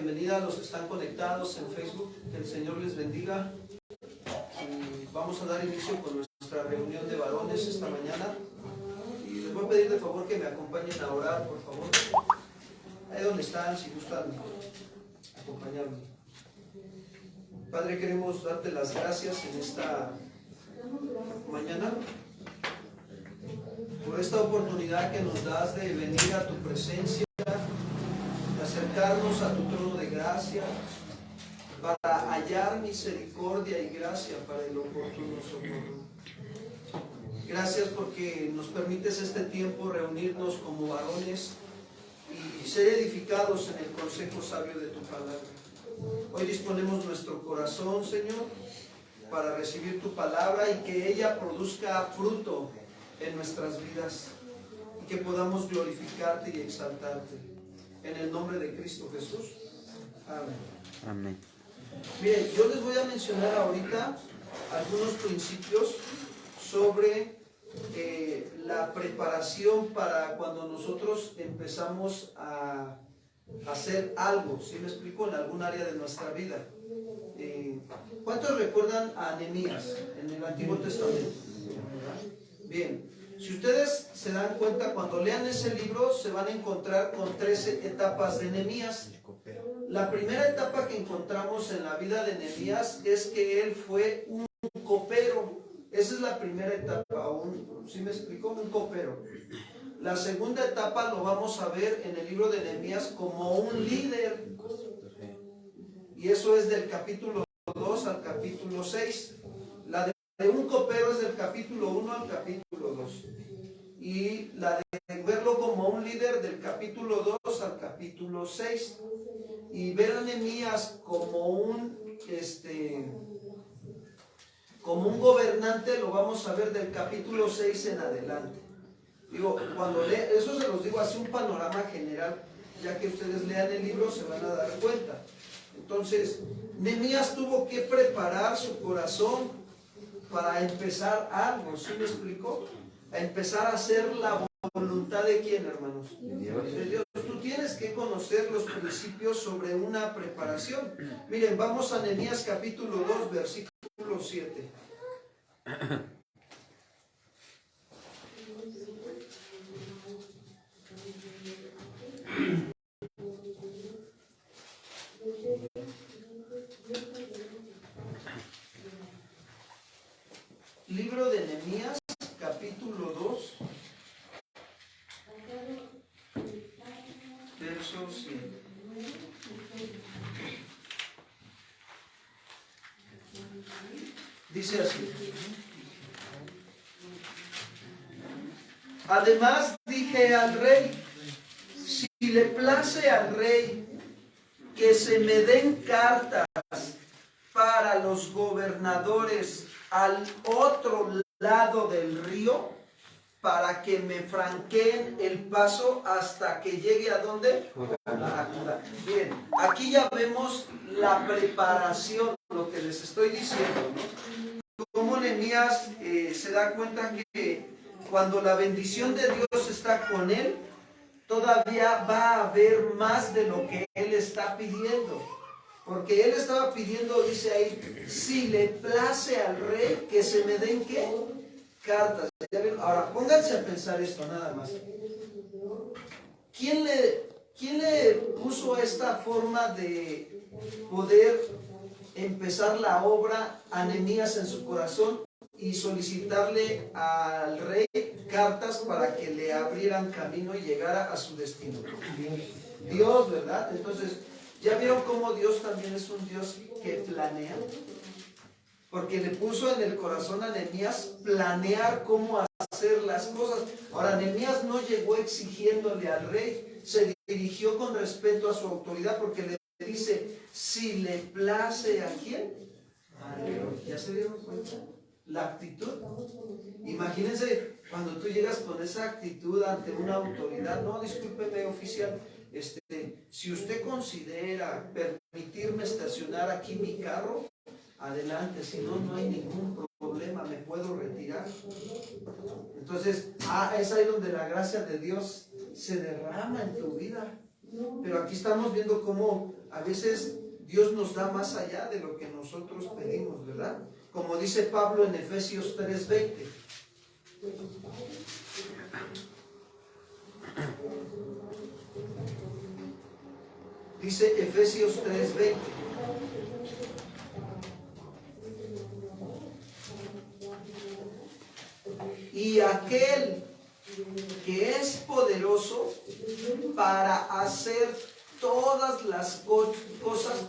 bienvenida a los que están conectados en Facebook. Que el Señor les bendiga. Y vamos a dar inicio con nuestra reunión de varones esta mañana. Y les voy a pedir de favor que me acompañen a orar, por favor. Ahí donde están, si gustan acompañarme. Padre, queremos darte las gracias en esta mañana por esta oportunidad que nos das de venir a tu presencia, de acercarnos a tu trono de gracia, para hallar misericordia y gracia para el oportuno socorro. Gracias porque nos permites este tiempo reunirnos como varones y ser edificados en el consejo sabio de tu palabra. Hoy disponemos nuestro corazón, Señor, para recibir tu palabra y que ella produzca fruto en nuestras vidas y que podamos glorificarte y exaltarte. En el nombre de Cristo Jesús. Amén. Amén. Miren, yo les voy a mencionar ahorita algunos principios sobre la preparación para cuando nosotros empezamos a hacer algo, ¿sí me explico? En algún área de nuestra vida. ¿Cuántos recuerdan a Nehemías en el Antiguo Testamento? Bien, si ustedes se dan cuenta, cuando lean ese libro se van a encontrar con 13 etapas de Nehemías. La primera etapa que encontramos en la vida de Nehemías es que él fue un copero. Esa es la primera etapa, ¿sí me explico? Un copero. La segunda etapa lo vamos a ver en el libro de Nehemías como un líder. Y eso es del capítulo 2 al capítulo 6. La de un copero es del capítulo 1 al capítulo 2. Y la de verlo como un líder del capítulo 2 al capítulo 6. Y ver a Nehemías como un gobernante lo vamos a ver del capítulo 6 en adelante. Digo, cuando eso se los digo así un panorama general, ya que ustedes lean el libro se van a dar cuenta. Entonces, Nehemías tuvo que preparar su corazón para empezar algo, ¿sí me explico? A empezar a hacer la voluntad de quién, hermanos? De Dios. Tú tienes que conocer los principios sobre una preparación. Miren, vamos a Nehemías capítulo 2, versículo 7. Libro de Nehemías, capítulo 2, verso 7. Dice así: además dije al rey, si le place al rey que se me den cartas para los gobernadores al otro lado del río, para que me franqueen el paso hasta que llegue ¿a dónde? A Judá. Bien, aquí ya vemos la preparación, lo que les estoy diciendo, ¿no? Cómo Nehemías se da cuenta que cuando la bendición de Dios está con él, todavía va a haber más de lo que él está pidiendo. Porque él estaba pidiendo, dice ahí, si le place al rey que se me den ¿qué? Cartas. Ahora, pónganse a pensar esto nada más. ¿Quién le puso esta forma de poder empezar la obra a Nehemías en su corazón y solicitarle al rey cartas para que le abrieran camino y llegara a su destino? Dios, ¿verdad? Entonces, ¿ya vieron cómo Dios también es un Dios que planea? Porque le puso en el corazón a Nehemías planear cómo hacer las cosas. Ahora, Nehemías no llegó exigiéndole al rey, se dirigió con respeto a su autoridad porque le dice, si le place ¿a quién? A Dios. ¿Ya se dieron cuenta? La actitud. Imagínense cuando tú llegas con esa actitud ante una autoridad. No, discúlpeme, oficial, si usted considera permitirme estacionar aquí mi carro, adelante, si no, no hay ningún problema, me puedo retirar. Entonces, es ahí donde la gracia de Dios se derrama en tu vida. Pero aquí estamos viendo cómo a veces Dios nos da más allá de lo que nosotros pedimos, ¿verdad? Como dice Pablo en Efesios 3:20. Dice Efesios 3:20. Y aquel que es poderoso para hacer todas las cosas,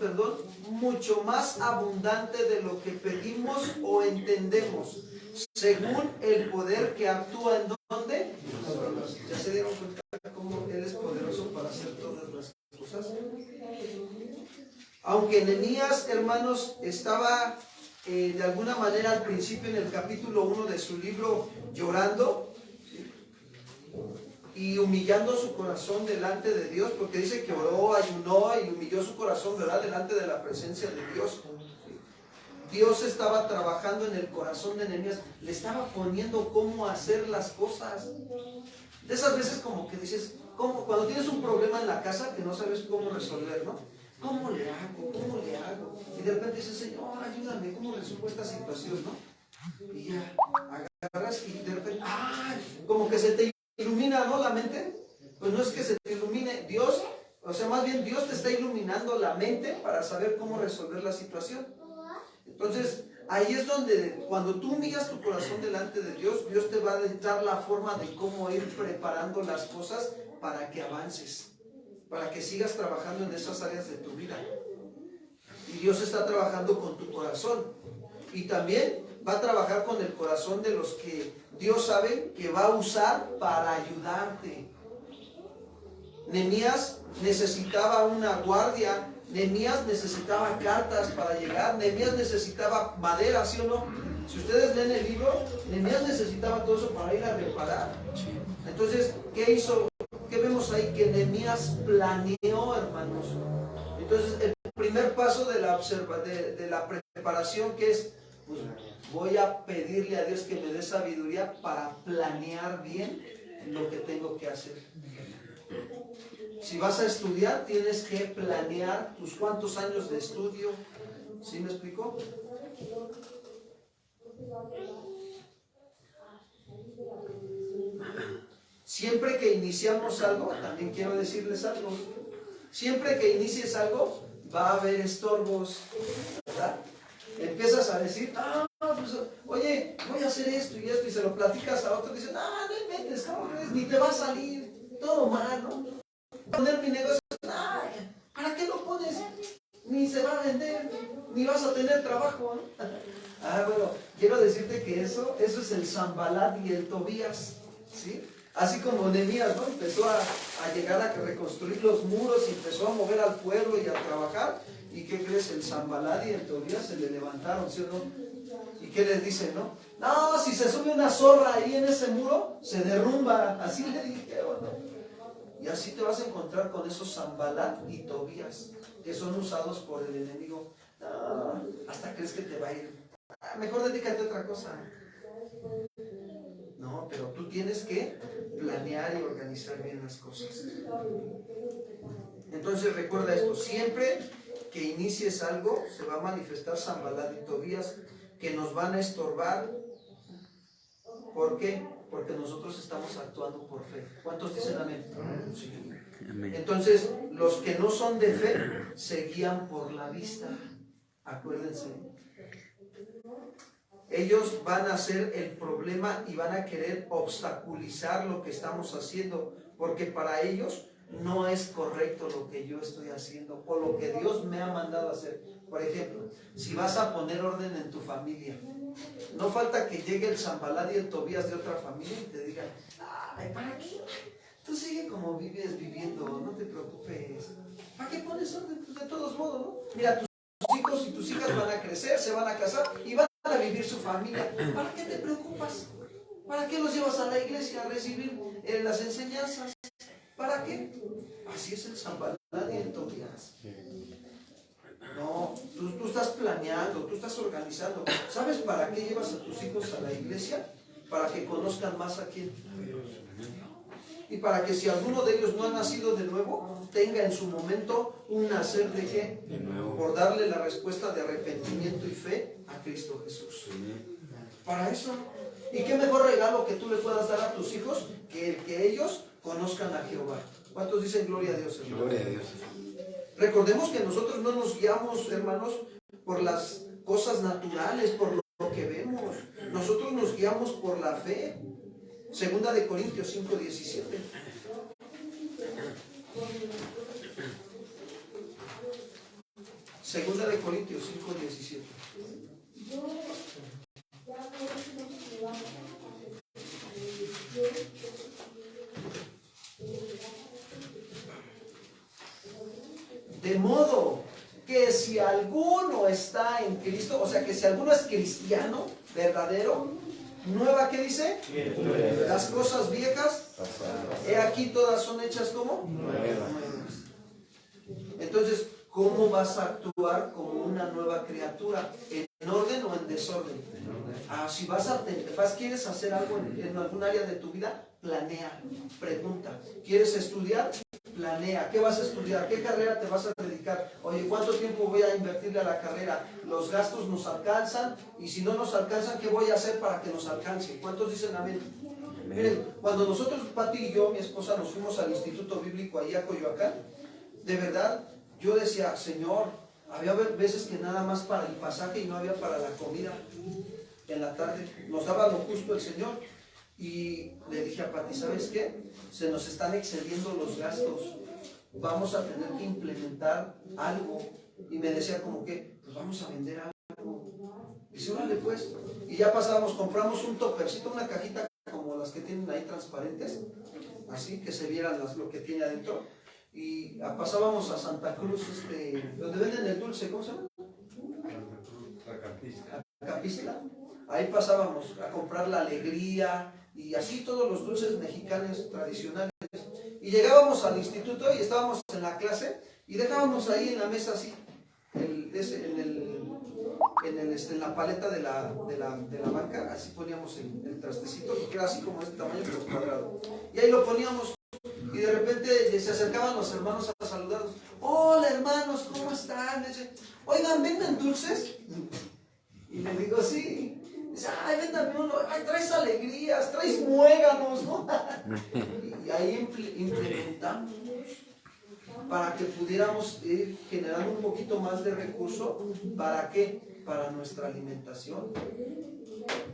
mucho más abundante de lo que pedimos o entendemos, según el poder que actúa en ¿dónde? ¿Ya se dieron cuenta cómo Él es poderoso para hacer todas las cosas? Aunque Nehemías, hermanos, estaba de alguna manera al principio en el capítulo 1 de su libro llorando, ¿sí?, y humillando su corazón delante de Dios, porque dice que oró, ayunó y humilló su corazón, ¿verdad?, delante de la presencia de Dios. ¿Sí? Dios estaba trabajando en el corazón de Nehemías, le estaba poniendo cómo hacer las cosas. De esas veces como que dices, ¿cómo? Cuando tienes un problema en la casa que no sabes cómo resolver, ¿no? ¿Cómo le hago? ¿Cómo le hago? Y de repente dices, Señor, ayúdame, ¿cómo resuelvo esta situación, no? Y ya, agarras y de repente, como que se te ilumina, ¿no?, la mente. Pues no es que se te ilumine Dios, o sea, más bien Dios te está iluminando la mente para saber cómo resolver la situación. Entonces, ahí es donde cuando tú humillas tu corazón delante de Dios, Dios te va a dar la forma de cómo ir preparando las cosas para que avances, para que sigas trabajando en esas áreas de tu vida. Y Dios está trabajando con tu corazón. Y también va a trabajar con el corazón de los que Dios sabe que va a usar para ayudarte. Nehemías necesitaba una guardia, Nehemías necesitaba cartas para llegar, Nehemías necesitaba madera, ¿sí o no? Si ustedes leen el libro, Nehemías necesitaba todo eso para ir a reparar. Entonces, ¿qué hizo? ¿Qué vemos ahí? Que Nehemías planeó, hermanos. Entonces, el primer paso de la preparación, que es, pues voy a pedirle a Dios que me dé sabiduría para planear bien lo que tengo que hacer. Si vas a estudiar, tienes que planear tus cuántos años de estudio. ¿Sí me explico? Siempre que iniciamos algo, también quiero decirles algo. Siempre que inicies algo, va a haber estorbos, ¿verdad? Empiezas a decir, pues, oye, voy a hacer esto y esto, y se lo platicas a otro, y dicen, no inventes, ni te va a salir, todo mal, ¿no? Poner mi negocio, ¿para qué lo pones? Ni se va a vender, ni vas a tener trabajo, ¿no? Bueno, quiero decirte que eso es el Sanbalat y el Tobías, ¿sí? Así como Nehemías, ¿no?, empezó a llegar a reconstruir los muros, y empezó a mover al pueblo y a trabajar. ¿Y qué crees? El Sanbalat y el Tobías se le levantaron, ¿sí o no? ¿Y qué les dicen, no? No, si se sube una zorra ahí en ese muro, se derrumba. Así le dijeron, ¿no? Y así te vas a encontrar con esos Sanbalat y Tobías, que son usados por el enemigo. No, hasta crees que te va a ir. Mejor dedícate a otra cosa. No, pero tú tienes que planear y organizar bien las cosas. Entonces recuerda esto, siempre que inicies algo, se va a manifestar Sanbalat y Tobías que nos van a estorbar. ¿Por qué? Porque nosotros estamos actuando por fe. ¿Cuántos dicen amén? Sí. Entonces, los que no son de fe se guían por la vista. Acuérdense. Ellos van a ser el problema y van a querer obstaculizar lo que estamos haciendo, porque para ellos no es correcto lo que yo estoy haciendo o lo que Dios me ha mandado a hacer. Por ejemplo, si vas a poner orden en tu familia, no falta que llegue el Sanbalat y el Tobías de otra familia y te digan, ¿para qué? Tú sigue como vives viviendo, no te preocupes. ¿Para qué pones orden? Pues de todos modos, ¿no? Mira, tus hijos y tus hijas van a crecer, se van a casar y van a vivir su familia. ¿Para qué te preocupas? ¿Para qué los llevas a la iglesia a recibir las enseñanzas? ¿Para qué? Así es el Sanbalat y el Tobías. No, tú estás planeando, tú estás organizando. ¿Sabes para qué llevas a tus hijos a la iglesia? Para que conozcan más a quién. y para que si alguno de ellos no ha nacido de nuevo, tenga en su momento un nacer de qué, De nuevo. por darle la respuesta de arrepentimiento y fe a Cristo Jesús. Para eso. ¿Y qué mejor regalo que tú le puedas dar a tus hijos que ellos conozcan a Jehová? ¿Cuántos dicen gloria a Dios, hermano? Gloria a Dios. Recordemos que nosotros no nos guiamos, hermanos, por las cosas naturales, por lo que vemos. Nosotros nos guiamos por la fe. Segunda de Corintios 5:17. Segunda de Corintios 5:17. De modo que si alguno está en Cristo, o sea que si alguno es cristiano, verdadero, nueva, ¿qué dice? Las cosas viejas, he aquí todas son hechas como nuevas. Entonces, ¿cómo vas a actuar como una nueva criatura? ¿En orden o en desorden? Si quieres hacer algo en algún área de tu vida, planea, pregunta. ¿Quieres estudiar? Planea. ¿Qué vas a estudiar? ¿Qué carrera te vas a dedicar? Oye, ¿cuánto tiempo voy a invertirle a la carrera? ¿Los gastos nos alcanzan? Y si no nos alcanzan, ¿qué voy a hacer para que nos alcance? ¿Cuántos dicen amén? Miren, cuando nosotros, Pati y yo, mi esposa, nos fuimos al Instituto Bíblico allá a Coyoacán, de verdad, yo decía, Señor, había veces que nada más para el pasaje y no había para la comida en la tarde. Nos daba lo justo el Señor. Y le dije a Pati, ¿sabes qué? Se nos están excediendo los gastos. Vamos a tener que implementar algo. Y me decía como que, pues vamos a vender algo. Dice, órale pues. Y ya pasamos, compramos un topercito, una cajita como las que tienen ahí transparentes, así que se vieran lo que tiene adentro. Y pasábamos a Santa Cruz, donde venden el dulce, ¿cómo se llama? La Capístila. Ahí pasábamos a comprar la alegría y así todos los dulces mexicanos tradicionales. Y llegábamos al instituto y estábamos en la clase y dejábamos ahí en la mesa así, en la paleta de la banca, así poníamos el trastecito, que era así como de este tamaño, pero cuadrado. Y ahí lo poníamos. Y de repente se acercaban los hermanos a saludarnos. Hola hermanos, ¿cómo están? Dice, oigan, ¿venden dulces? Y le digo, sí. Dice, ay, véndame uno. Ay, traes alegrías, traes muéganos, ¿no? Y ahí implementamos para que pudiéramos ir generando un poquito más de recurso. ¿Para qué? Para nuestra alimentación.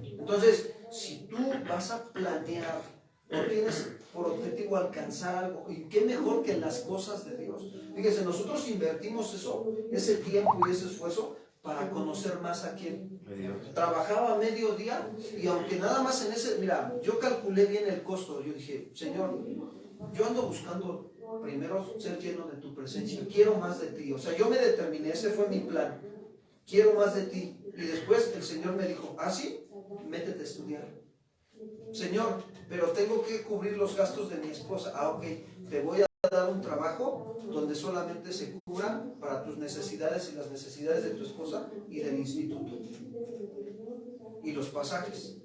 Entonces, si tú vas a planear o tienes por objetivo alcanzar algo, y qué mejor que en las cosas de Dios. Fíjense, nosotros invertimos ese tiempo y ese esfuerzo para conocer más a quién. Trabajaba mediodía y aunque nada más mira, yo calculé bien el costo. Yo dije, Señor, yo ando buscando primero ser lleno de tu presencia, quiero más de ti. O sea, yo me determiné, ese fue mi plan, quiero más de ti. Y después el Señor me dijo, sí, métete a estudiar. Señor, pero tengo que cubrir los gastos de mi esposa. Ok, te voy a dar un trabajo donde solamente se cubran para tus necesidades y las necesidades de tu esposa y del instituto y los pasajes.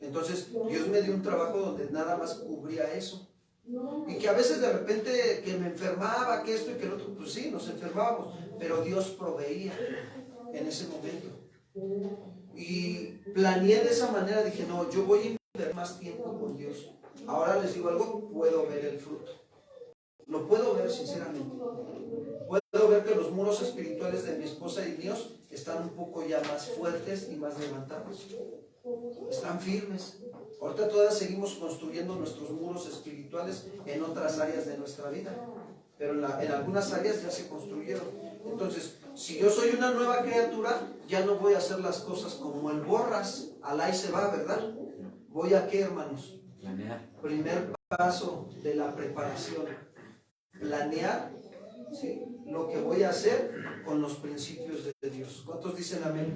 Entonces Dios me dio un trabajo donde nada más cubría eso. Y que a veces de repente que me enfermaba, que esto y que lo otro, pues sí, nos enfermábamos, pero Dios proveía en ese momento. Y planeé de esa manera, dije, no, yo voy a invertir más tiempo con Dios. Ahora les digo algo, puedo ver el fruto. Lo puedo ver sinceramente. Puedo ver que los muros espirituales de mi esposa y míos están un poco ya más fuertes y más levantados. Están firmes. Ahorita todas seguimos construyendo nuestros muros espirituales en otras áreas de nuestra vida, pero en algunas áreas ya se construyeron. Entonces, si yo soy una nueva criatura, ya no voy a hacer las cosas como el borras, al ahí se va, ¿verdad? ¿Voy a qué, hermanos? Planear. Primer paso de la preparación. Planear, ¿sí?, lo que voy a hacer con los principios de Dios. ¿Cuántos dicen amén?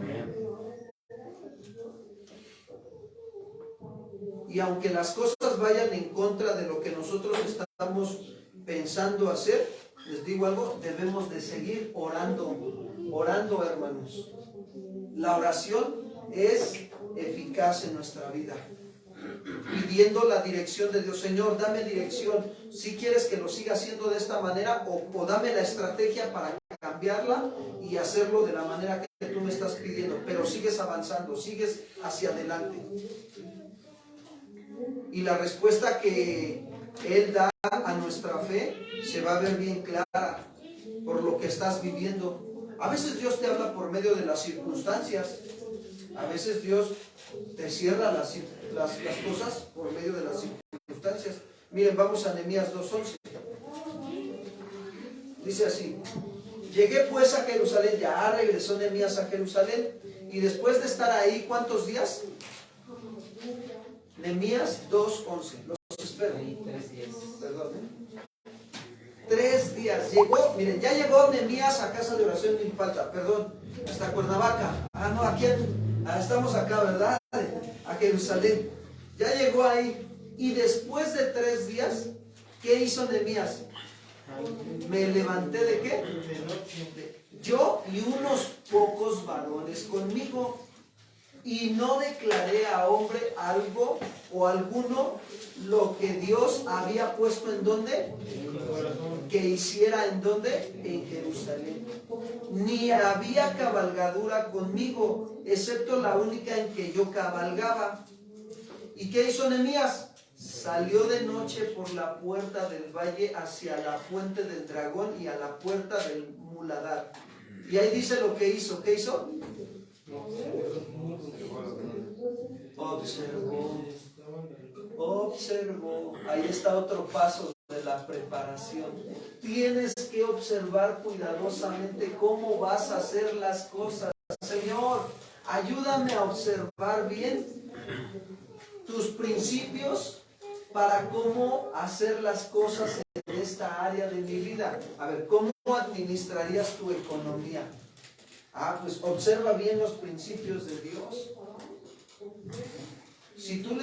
Y aunque las cosas vayan en contra de lo que nosotros estamos pensando hacer, les digo algo, debemos de seguir orando, hermanos. La oración es eficaz en nuestra vida. pidiendo la dirección de Dios. Señor, dame dirección. Si quieres que lo siga haciendo de esta manera o dame la estrategia para cambiarla y hacerlo de la manera que tú me estás pidiendo. Pero sigues avanzando, sigues hacia adelante. Y la respuesta que Él da a nuestra fe se va a ver bien clara por lo que estás viviendo. A veces Dios te habla por medio de las circunstancias. A veces Dios te cierra las cosas por medio de las circunstancias. Miren, vamos a Nehemías 2:11. Dice así: llegué pues a Jerusalén. Ya regresó Nehemías a Jerusalén. Y después de estar ahí, ¿cuántos días? Nehemías 2:11. Los espero. 3 días. Perdón. 3 días. Llegó, miren, ya llegó Nehemías a casa de oración de Impalta. Perdón, hasta Cuernavaca. Ah, no, aquí estamos acá, ¿verdad? A Jerusalén. Ya llegó ahí. Y después de 3 días, ¿qué hizo Nehemías? Me levanté ¿de qué? De noche. Yo y unos pocos varones conmigo. Y no declaré a hombre algo o alguno lo que Dios había puesto en donde, que hiciera en donde, en Jerusalén. Ni había cabalgadura conmigo, excepto la única en que yo cabalgaba. ¿Y qué hizo Nehemías? Salió de noche por la puerta del valle hacia la fuente del dragón y a la puerta del muladar. Y ahí dice lo que hizo. ¿Qué hizo? Observó. Ahí está otro paso de la preparación. Tienes que observar cuidadosamente cómo vas a hacer las cosas. Señor, ayúdame a observar bien tus principios para cómo hacer las cosas en esta área de mi vida. A ver, ¿cómo administrarías tu economía? Ah, pues observa bien los principios de Dios. Si tú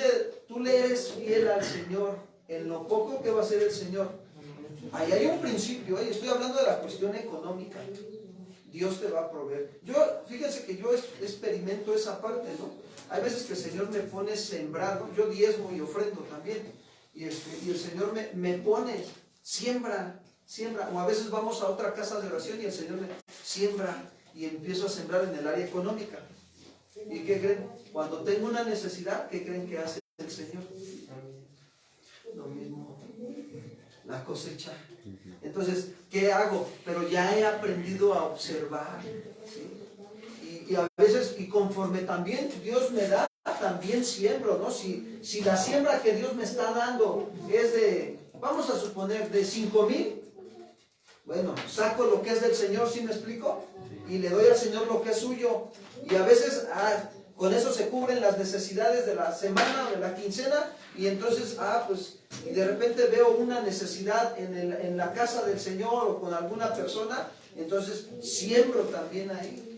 le eres fiel al Señor en lo poco que va a hacer el Señor, ahí hay un principio, estoy hablando de la cuestión económica. Dios te va a proveer. Fíjense que yo experimento esa parte, ¿no? Hay veces que el Señor me pone sembrado, yo diezmo y ofrendo también, y el Señor me pone, siembra, o a veces vamos a otra casa de oración y el Señor me siembra, y empiezo a sembrar en el área económica. ¿Y qué creen? Cuando tengo una necesidad, ¿qué creen que hace el Señor? Lo mismo, la cosecha. Entonces, ¿qué hago? Pero ya he aprendido a observar, ¿sí? Y a veces, y conforme también Dios me da, también siembro, ¿no? Si la siembra que Dios me está dando es de, vamos a suponer, de 5,000, bueno, saco lo que es del Señor, ¿sí me explico? Y le doy al Señor lo que es suyo. Y a veces con eso se cubren las necesidades de la semana, de la quincena, y entonces, pues, y de repente veo una necesidad en la casa del Señor o con alguna persona, entonces siembro también ahí.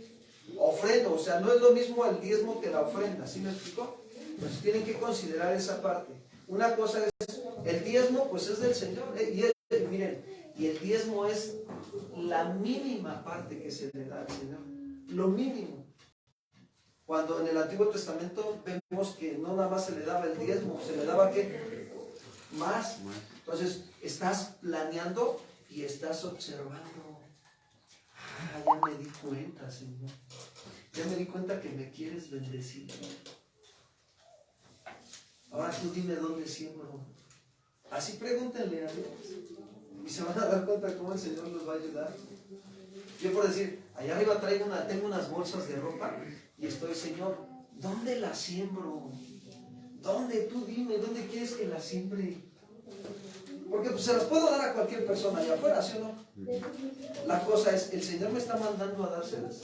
Ofrendo, o sea, no es lo mismo el diezmo que la ofrenda, ¿sí me explico? Pues tienen que considerar esa parte. Una cosa es, el diezmo pues es del Señor, miren, y el diezmo es la mínima parte que se le da al Señor, lo mínimo. Cuando en el Antiguo Testamento vemos que no nada más se le daba el diezmo, se le daba ¿qué? Más. Entonces, estás planeando y estás observando. Ya me di cuenta, Señor. Ya me di cuenta que me quieres bendecir. Ahora tú dime dónde siembro. Así pregúntenle a Dios. Y se van a dar cuenta cómo el Señor los va a ayudar. Yo por decir, allá arriba tengo unas bolsas de ropa y estoy, Señor, ¿dónde la siembro? ¿Dónde? Tú dime, ¿dónde quieres que la siembre? Porque pues, se las puedo dar a cualquier persona allá afuera, ¿sí o no? La cosa es, el Señor me está mandando a dárselas.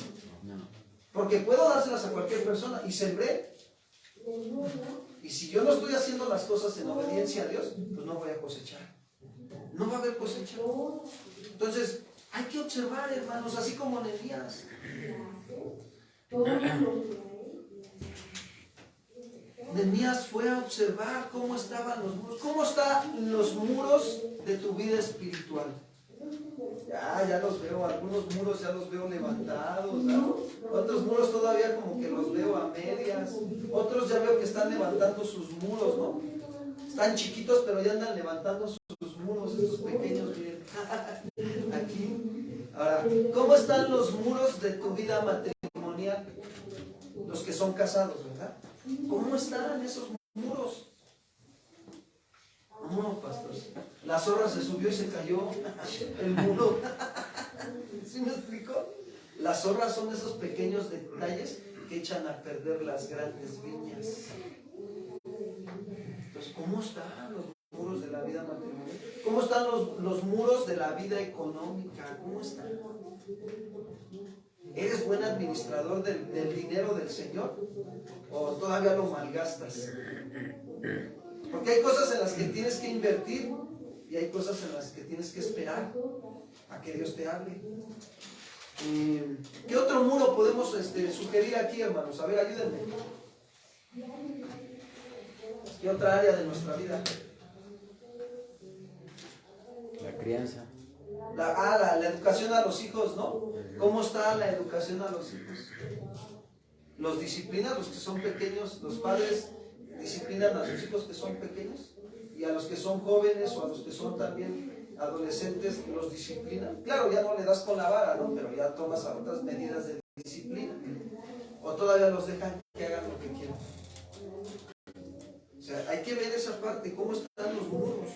Porque puedo dárselas a cualquier persona y sembré. Y si yo no estoy haciendo las cosas en obediencia a Dios, pues no voy a cosechar. No va a haber cosecha. Entonces, hay que observar, hermanos, así como Nehemías. Nehemías fue a observar cómo estaban los muros. ¿Cómo están los muros de tu vida espiritual? ya los veo, algunos muros ya los veo levantados, ¿no? Otros muros todavía como que los veo a medias, otros ya veo que están levantando sus muros, ¿no? Están chiquitos pero ya andan levantando sus muros, estos pequeños, miren, aquí. Ahora, ¿cómo están los muros de tu vida matrimonial? Los que son casados, ¿verdad? ¿Cómo están esos muros? No, pastor, la zorra se subió y se cayó el muro. ¿Sí me explico? Las zorras son esos pequeños detalles que echan a perder las grandes viñas. Entonces, ¿cómo están los muros de la vida matrimonial? ¿Cómo están los muros de la vida económica? ¿Cómo están? ¿Eres buen administrador del dinero del Señor? ¿O todavía lo malgastas? Porque hay cosas en las que tienes que invertir y hay cosas en las que tienes que esperar a que Dios te hable. ¿Qué otro muro podemos sugerir aquí, hermanos? A ver, ayúdenme. ¿Qué otra área de nuestra vida? La crianza. La educación a los hijos, ¿no? ¿Cómo está la educación a los hijos? ¿Los disciplinan los que son pequeños? ¿Los padres disciplinan a sus hijos que son pequeños? ¿Y a los que son jóvenes o a los que son también adolescentes los disciplinan? Claro, ya no le das con la vara, ¿no? Pero ya tomas otras medidas de disciplina. ¿O todavía los dejan que hagan lo que quieran? O sea, hay que ver esa parte, cómo están los muros.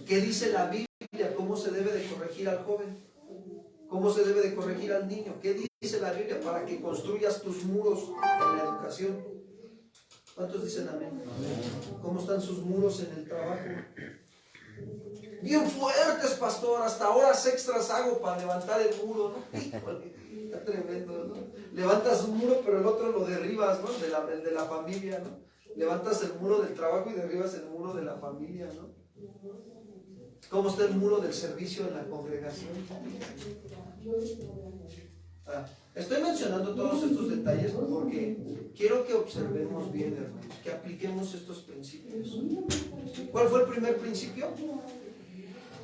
¿Qué dice la Biblia? ¿Cómo se debe de corregir al joven? ¿Cómo se debe de corregir al niño? ¿Qué dice la Biblia para que construyas tus muros en la educación? ¿Cuántos dicen amén? ¿Cómo están sus muros en el trabajo? Bien fuertes, pastor, hasta horas extras hago para levantar el muro, ¿no? Híjole, está tremendo, ¿no? Levantas un muro, pero el otro lo derribas, ¿no? El de la familia, ¿no? Levantas el muro del trabajo y derribas el muro de la familia, ¿no? ¿Cómo está el muro del servicio en la congregación? Estoy mencionando todos estos detalles porque quiero que observemos bien, hermanos, que apliquemos estos principios. ¿Cuál fue el primer principio?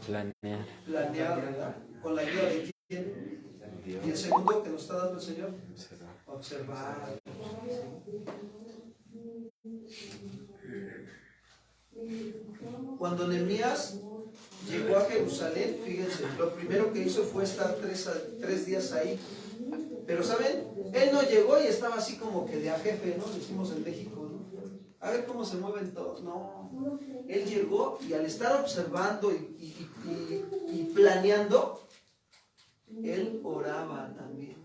Planear. Planear, ¿verdad? ¿Con la ayuda de quién? Y el segundo que nos está dando el Señor, observar. Cuando Nehemías llegó a Jerusalén, fíjense, lo primero que hizo fue estar tres días ahí. Pero ¿saben? Él no llegó y estaba así como que de a jefe, ¿no? Decimos en México, ¿no? A ver cómo se mueven todos. No. Él llegó y al estar observando y planeando, él oraba también.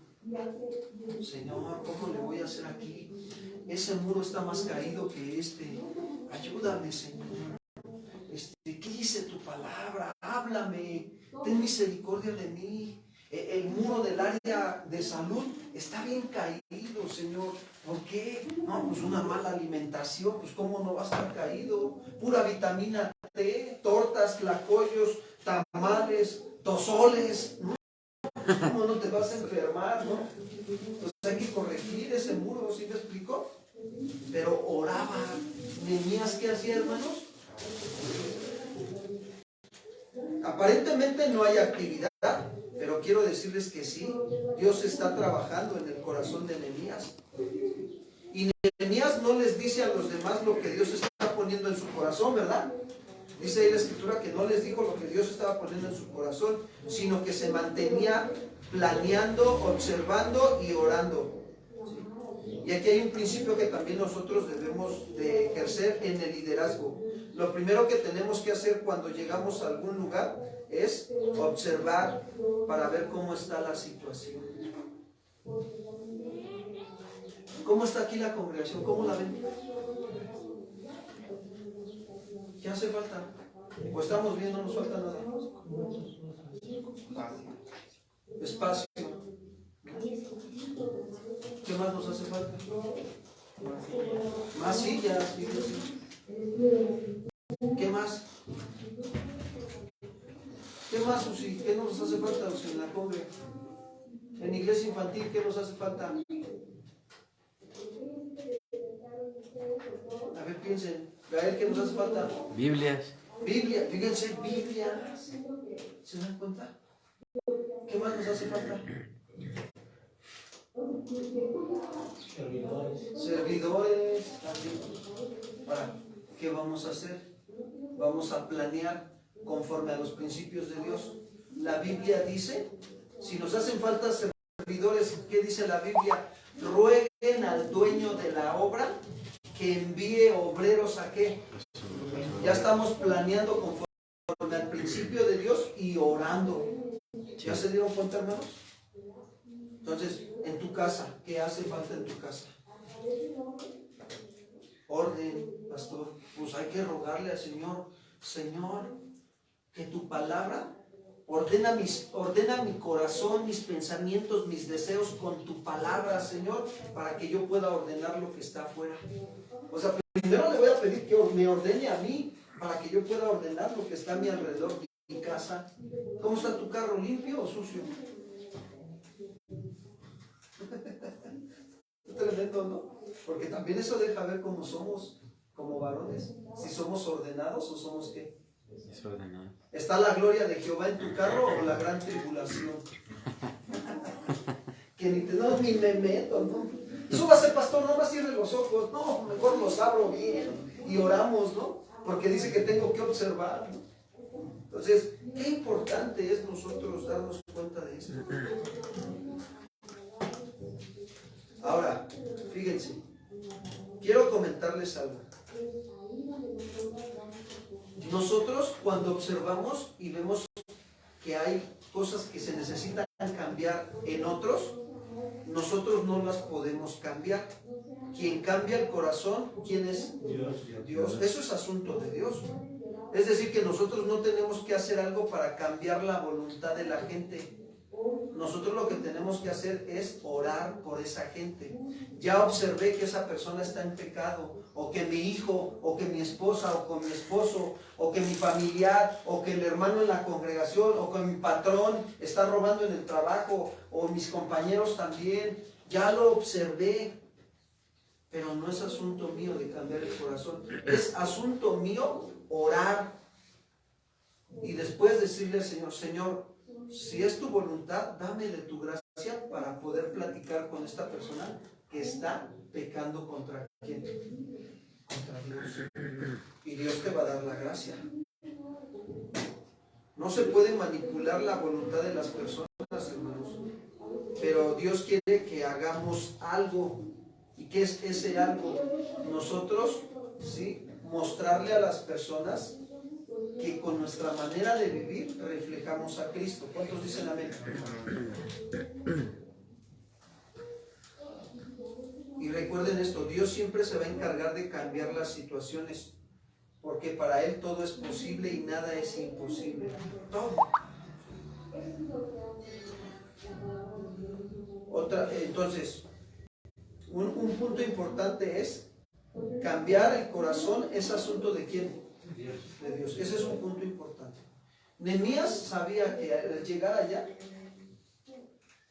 Señor, ¿cómo le voy a hacer aquí? Ese muro está más caído que este. Ayúdame, Señor. ¿Qué dice tu palabra? Háblame. Ten misericordia de mí. El muro del área de salud está bien caído, Señor. ¿Por qué? No, pues una mala alimentación. Pues ¿cómo no va a estar caído? Pura vitamina T, tortas, tlacoyos, tamales, tozoles. ¿Cómo no te vas a enfermar, no? Entonces hay que corregir ese muro, ¿sí me explico? Pero oraba. Nehemías, ¿qué hacía, hermanos? Aparentemente no hay actividad, pero quiero decirles que sí, Dios está trabajando en el corazón de Nehemías. Y Nehemías no les dice a los demás lo que Dios está poniendo en su corazón, ¿verdad? Dice ahí la escritura que no les dijo lo que Dios estaba poniendo en su corazón, sino que se mantenía planeando, observando y orando. Y aquí hay un principio que también nosotros debemos de ejercer en el liderazgo. Lo primero que tenemos que hacer cuando llegamos a algún lugar es observar para ver cómo está la situación. ¿Cómo está aquí la congregación? ¿Cómo la ven? ¿Qué hace falta? ¿O estamos bien? ¿No nos falta nada? Espacio. ¿Qué más nos hace falta? Más sillas. ¿Qué más? ¿Qué más, Susi? ¿Qué nos hace falta, Susi, en la congre? En iglesia infantil, ¿qué nos hace falta? A ver, piensen. Gael, ¿qué nos hace falta? Biblias. Biblia, fíjense, Biblias. ¿Se dan cuenta? ¿Qué más nos hace falta? Servidores también. Ahora, ¿qué vamos a hacer? Vamos a planear conforme a los principios de Dios. La Biblia dice, si nos hacen falta servidores, ¿qué dice la Biblia? Rueguen al dueño de la obra que envíe obreros a qué. Ya estamos planeando conforme al principio de Dios y orando. ¿Ya se dieron cuenta, hermanos? Entonces, en tu casa, ¿qué hace falta en tu casa? Orden, pastor. Pues hay que rogarle al Señor, Señor, que tu palabra ordena mi corazón, mis pensamientos, mis deseos con tu palabra, Señor, para que yo pueda ordenar lo que está afuera. O sea, primero le voy a pedir que me ordene a mí para que yo pueda ordenar lo que está a mi alrededor, mi casa. ¿Cómo está tu carro? ¿Limpio o sucio? Es tremendo, ¿no? Porque también eso deja ver cómo somos como varones. Si somos ordenados o somos ¿qué? Desordenado. ¿Está la gloria de Jehová en tu carro o la gran tribulación? Que ni me meto, ¿no? Súbase, pastor, no más cierre los ojos. No, mejor los abro bien y oramos, ¿no? Porque dice que tengo que observar, ¿no? Entonces, qué importante es nosotros darnos cuenta de esto. Ahora, fíjense, quiero comentarles algo. Nosotros cuando observamos y vemos que hay cosas que se necesitan cambiar en otros, nosotros no las podemos cambiar. Quien cambia el corazón, ¿quién es? Dios. Eso es asunto de Dios. Es decir, que nosotros no tenemos que hacer algo para cambiar la voluntad de la gente. Nosotros lo que tenemos que hacer es orar por esa gente. Ya observé que esa persona está en pecado, o que mi hijo, o que mi esposa, o con mi esposo, o que mi familiar, o que el hermano en la congregación, o que mi patrón está robando en el trabajo, o mis compañeros también. Ya lo observé, pero no es asunto mío de cambiar el corazón. Es asunto mío orar y después decirle al Señor, Señor, si es tu voluntad, dame de tu gracia para poder platicar con esta persona que está pecando contra quién, contra Dios. Y Dios te va a dar la gracia. No se puede manipular la voluntad de las personas, hermanos, pero Dios quiere que hagamos algo. ¿Y qué es ese algo? Nosotros, ¿sí?, mostrarle a las personas que con nuestra manera de vivir reflejamos a Cristo. ¿Cuántos dicen amén? Y recuerden esto, Dios siempre se va a encargar de cambiar las situaciones, porque para Él todo es posible y nada es imposible. Todo. Entonces, un punto importante es cambiar el corazón. ¿Es asunto de quién? De Dios. Ese es un punto importante. Nehemías sabía que al llegar allá,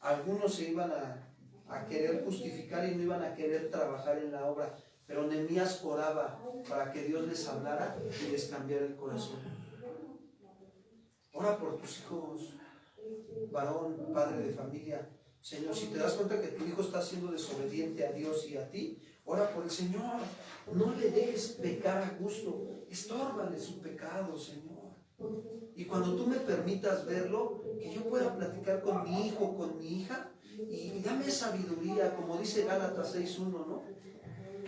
algunos se iban a querer justificar y no iban a querer trabajar en la obra, pero Nehemías oraba para que Dios les hablara y les cambiara el corazón. Ora por tus hijos, varón, padre de familia. Señor, si te das cuenta que tu hijo está siendo desobediente a Dios y a ti, ora por el Señor. No le dejes pecar a gusto. Estórbale su pecado, Señor. Y cuando tú me permitas verlo, que yo pueda platicar con mi hijo, con mi hija, y dame sabiduría, como dice Gálatas 6:1, ¿no?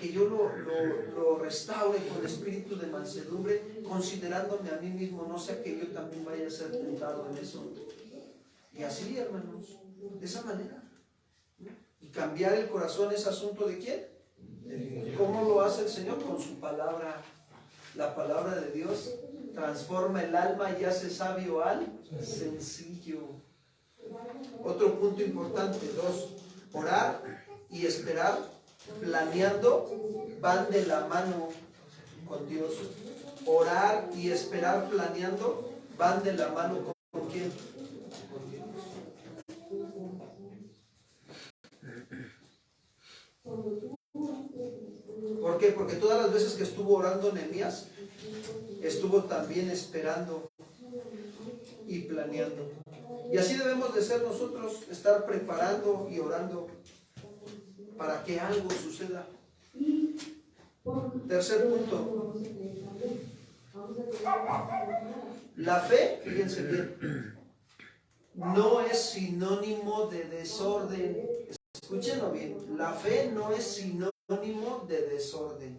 Que yo lo restaure con espíritu de mansedumbre, considerándome a mí mismo, no sea que yo también vaya a ser tentado en eso. Y así, hermanos, de esa manera. Y cambiar el corazón es asunto de quién? De Dios. ¿Cómo lo hace el Señor? Con su palabra. La palabra de Dios transforma el alma y hace sabio al sencillo. Otro punto importante, 2, orar y esperar, planeando, van de la mano con Dios. Orar y esperar planeando van de la mano con ¿quién? Con Dios. ¿Por qué? Porque todas las veces que estuvo orando Nehemías, estuvo también esperando y planeando. Y así debemos de ser nosotros, estar preparando y orando para que algo suceda. Tercer punto. La fe, fíjense bien, no es sinónimo de desorden. Escúchenlo bien. La fe no es sinónimo de desorden.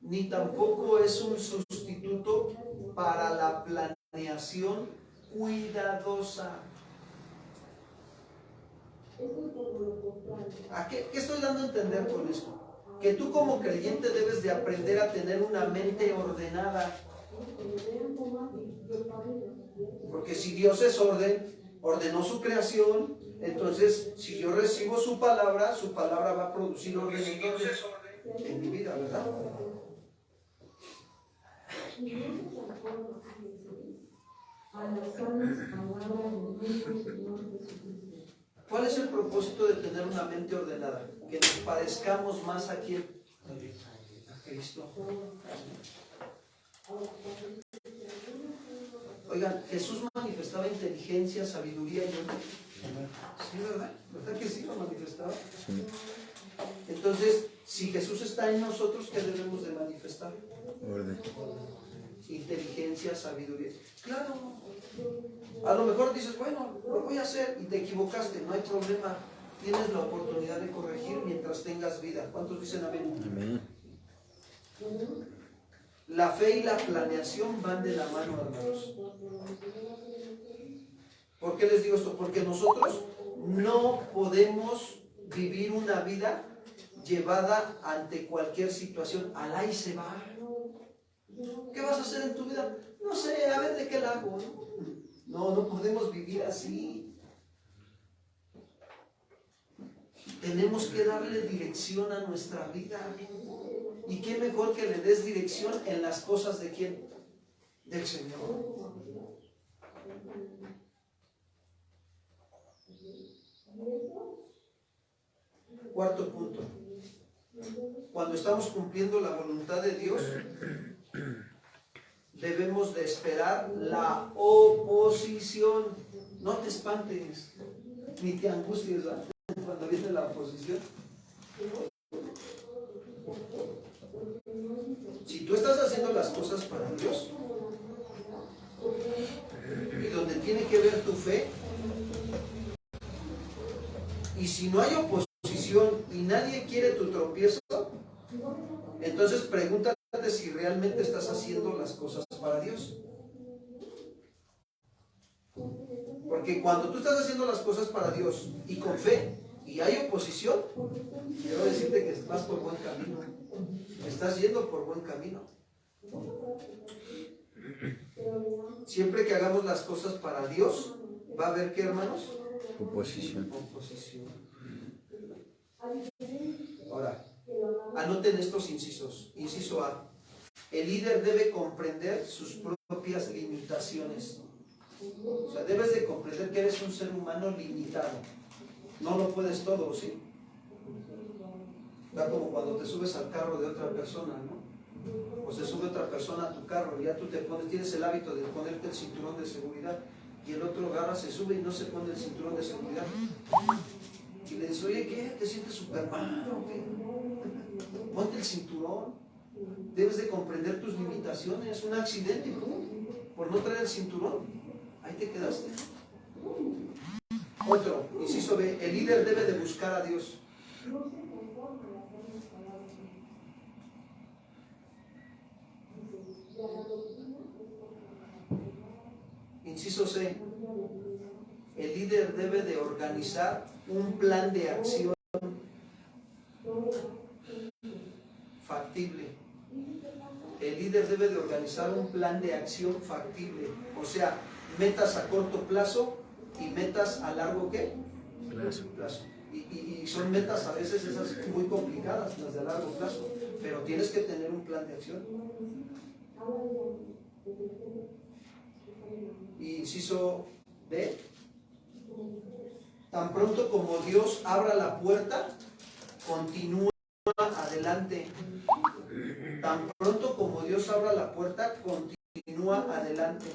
Ni tampoco es un sustituto para la planeación cuidadosa. ¿Qué estoy dando a entender con esto? Que tú como creyente debes de aprender a tener una mente ordenada. Porque si Dios es orden, ordenó su creación, entonces si yo recibo su palabra va a producir orden en mi vida, ¿verdad? ¿Cuál es el propósito de tener una mente ordenada? Que nos parezcamos más a quién? A Cristo. Oigan, Jesús manifestaba inteligencia, sabiduría y orden. Sí, ¿verdad? ¿Verdad que sí lo manifestaba? Sí. Entonces, si Jesús está en nosotros, ¿qué debemos de manifestar? Orden. Inteligencia, sabiduría. Claro. A lo mejor dices, bueno, lo voy a hacer y te equivocaste, no hay problema. Tienes la oportunidad de corregir mientras tengas vida. ¿Cuántos dicen amén? Amén. La fe y la planeación van de la mano, hermanos. ¿Por qué les digo esto? Porque nosotros no podemos vivir una vida llevada ante cualquier situación. Alá y se va. ¿Qué vas a hacer en tu vida? No sé, a ver de qué la hago. No podemos vivir así. Tenemos que darle dirección a nuestra vida. ¿Y qué mejor que le des dirección en las cosas de quién? Del Señor. Cuarto punto. Cuando estamos cumpliendo la voluntad de Dios, debemos de esperar la oposición. No te espantes, ni te angusties, ¿verdad? Cuando viene la oposición. Si tú estás haciendo las cosas para Dios, y donde tiene que ver tu fe, y si no hay oposición y nadie quiere tu tropiezo, entonces pregúntate si realmente estás haciendo las cosas para Dios. Porque cuando tú estás haciendo las cosas para Dios y con fe y hay oposición, quiero decirte que vas por buen camino. Estás yendo por buen camino. Siempre que hagamos las cosas para Dios, va a haber, ¿qué, hermanos? Oposición. Ahora, anoten estos incisos. Inciso A. El líder debe comprender sus propias limitaciones. O sea, debes de comprender que eres un ser humano limitado. No lo puedes todo, ¿sí? Da como cuando te subes al carro de otra persona, ¿no? O se sube otra persona a tu carro y ya tú tienes el hábito de ponerte el cinturón de seguridad y el otro agarra, se sube y no se pone el cinturón de seguridad. Y le dices, oye, ¿qué? ¿Te sientes Superman o qué? Ponte el cinturón. Debes de comprender tus limitaciones. Un accidente, por no traer el cinturón, ahí te quedaste. Otro, inciso B, el líder debe de buscar a Dios. Inciso C, el líder debe de organizar un plan de acción factible. El líder debe de organizar un plan de acción factible. O sea, metas a corto plazo y metas a largo, ¿qué? Plazo. Y son metas a veces esas muy complicadas, las de largo plazo. Pero tienes que tener un plan de acción. Inciso D. Tan pronto como Dios abra la puerta, continúa adelante. Tan pronto como Dios abra la puerta, continúa adelante.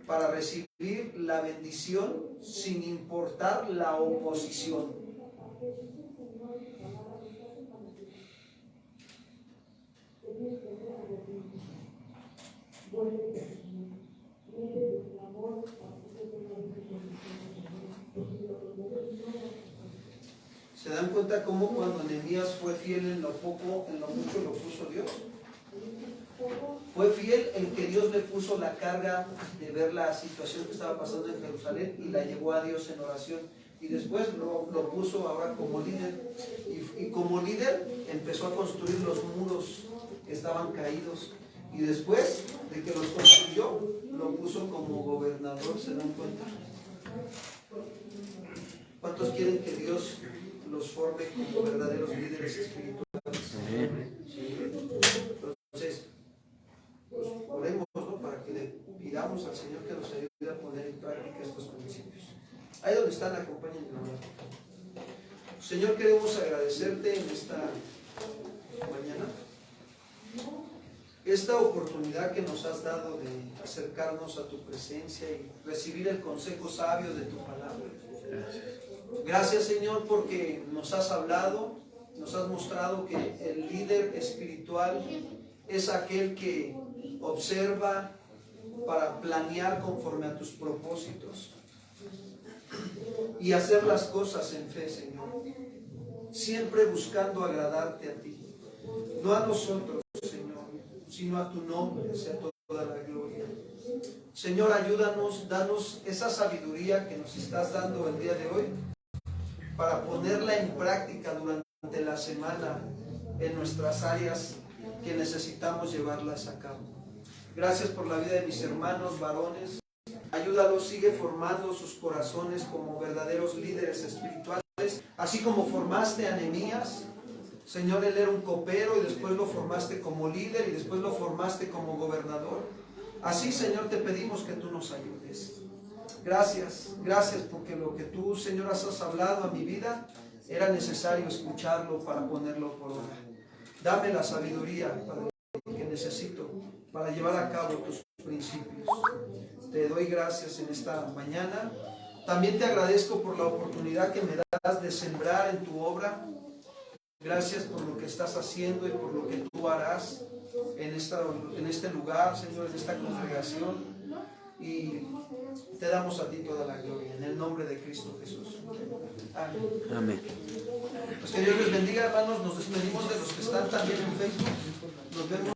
para recibir la bendición sin importar la oposición. ¿Se dan cuenta cómo cuando Nehemías fue fiel en lo poco, en lo mucho lo puso Dios? Fue fiel en que Dios le puso la carga de ver la situación que estaba pasando en Jerusalén y la llevó a Dios en oración. Y después lo puso ahora como líder. Y como líder empezó a construir los muros que estaban caídos. Y después de que los construyó, lo puso como gobernador. ¿Se dan cuenta? ¿Cuántos quieren que Dios los forme como verdaderos líderes espirituales? Entonces, pues oremos, ¿no? Para que le pidamos al Señor que nos ayude a poner en práctica estos principios. Ahí donde están, acompáñenme. Señor, queremos agradecerte en esta mañana esta oportunidad que nos has dado de acercarnos a tu presencia y recibir el consejo sabio de tu palabra. Gracias, Señor, porque nos has hablado, nos has mostrado que el líder espiritual es aquel que observa para planear conforme a tus propósitos y hacer las cosas en fe, Señor, siempre buscando agradarte a ti, no a nosotros, Señor, sino a tu nombre, sea toda la gloria. Señor, ayúdanos, danos esa sabiduría que nos estás dando el día de hoy para ponerla en práctica durante la semana en nuestras áreas que necesitamos llevarlas a cabo. Gracias por la vida de mis hermanos varones. Ayúdalos, sigue formando sus corazones como verdaderos líderes espirituales, así como formaste a Nehemías. Señor, él era un copero y después lo formaste como líder y después lo formaste como gobernador. Así, Señor, te pedimos que tú nos ayudes. Gracias, gracias porque lo que tú, Señor, has hablado a mi vida era necesario escucharlo para ponerlo por obra. Dame la sabiduría, Padre, que necesito para llevar a cabo tus principios. Te doy gracias en esta mañana. También te agradezco por la oportunidad que me das de sembrar en tu obra. Gracias por lo que estás haciendo y por lo que tú harás en este lugar, Señor, en esta congregación. Y te damos a ti toda la gloria, en el nombre de Cristo Jesús. Amén. Amén. Pues que Dios les bendiga, hermanos. Nos despedimos de los que están también en Facebook. Nos vemos.